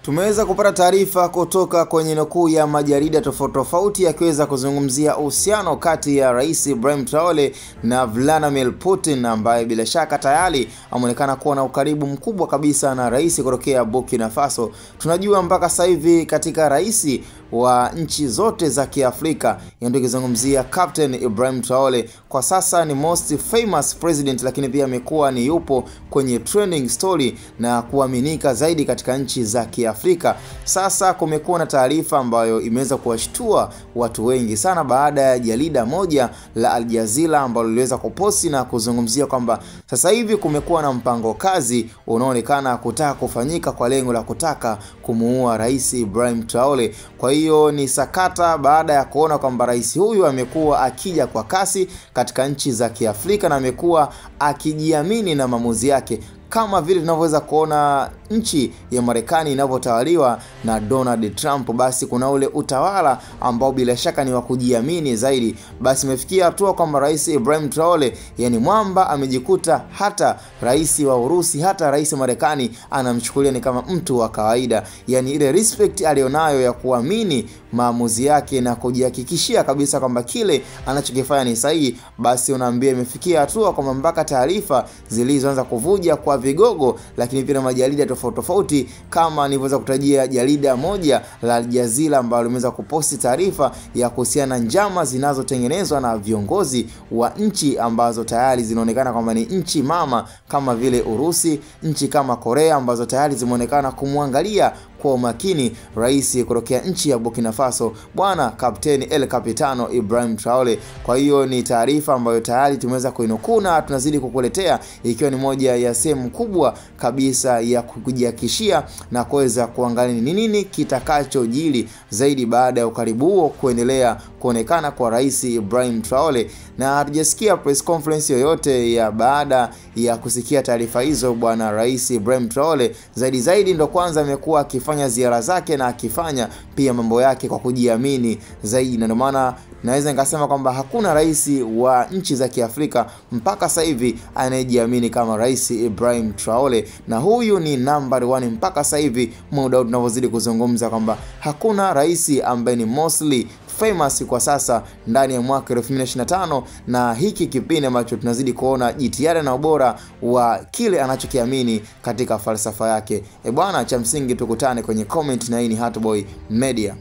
Tumeweza kupata taarifa kutoka kwenye nukuu ya majarida tofauti yakiweza kuzungumzia uhusiano kati ya Rais Ibrahim Traore na Vladimir Putin, ambaye bila shaka tayari ameonekana kuwa na ukaribu mkubwa kabisa na rais kutokea Burkina Faso. Tunajua mpaka sasa hivi katika rais wa nchi zote za Kiafrika, ndio kizungumzia Captain Ibrahim Traore, kwa sasa ni most famous president, lakini pia amekuwa ni yupo kwenye trending story na kuaminika zaidi katika nchi za Kiafrika. Sasa kumekuwa na taarifa ambayo imeweza kuwashtua watu wengi sana baada ya jarida moja la Al Jazeera ambalo liliweza kuposti na kuzungumzia kwamba sasa hivi kumekuwa na mpango kazi unaoonekana kutaka kufanyika kwa lengo la kutaka kumuua Rais Ibrahim Traore. Kwa hiyo ni sakata baada ya kuona kwamba rais huyu amekuwa akija kwa kasi katika nchi za Kiafrika na amekuwa akijiamini na maamuzi yake, kama vile tunavyoweza kuona nchi ya Marekani inavyotawaliwa na Donald Trump. Basi kuna ule utawala ambao bila shaka ni wa kujiamini zaidi. Basi imefikia hatua kwamba Rais Ibrahim Traore, yani mwamba, amejikuta hata rais wa Urusi, hata rais wa Marekani anamchukulia ni kama mtu wa kawaida. Yani ile respect alionayo ya kuamini maamuzi yake na kujihakikishia kabisa kwamba kile anachokifanya ni sahihi. Basi unaambia imefikia hatua kwamba mpaka taarifa zilizoanza kuvuja kwa vigogo, lakini pia majarida tofauti kama nilivyoweza kutajia jarida moja la Al Jazeera ambalo limeweza kuposti taarifa ya kuhusiana na njama zinazotengenezwa na viongozi wa nchi ambazo tayari zinaonekana kwamba ni nchi mama kama vile Urusi, nchi kama Korea ambazo tayari zimeonekana kumwangalia kwa umakini rais kutokea nchi ya Burkina Faso, bwana Kapteni El Capitano Ibrahim Traore. Kwa hiyo ni taarifa ambayo tayari tumeweza kuinukuu na tunazidi kukuletea, ikiwa ni moja ya sehemu kubwa kabisa ya kujihakikishia na kuweza kuangalia ni nini kitakachojiri zaidi baada ya ukaribu huo kuendelea kuonekana kwa Rais Ibrahim Traore. Na hatujasikia press conference yoyote ya baada ya kusikia taarifa hizo bwana Rais Ibrahim Traore. Zaidi ndo kwanza amekuwa akifanya ziara zake na akifanya pia mambo yake kwa kujiamini zaidi, na ndio maana naweza nikasema kwamba hakuna rais wa nchi za Kiafrika mpaka sasa hivi anayejiamini kama Rais Ibrahim Traore, na huyu ni number 1 mpaka sasa hivi muda tunavyozidi kuzungumza kwamba hakuna rais ambaye ni mostly famous kwa sasa ndani ya mwaka 2025, na hiki kipindi ambacho tunazidi kuona jitihada na ubora wa kile anachokiamini katika falsafa yake. Bwana, cha msingi tukutane kwenye comment, na hii ni Hatboy Media.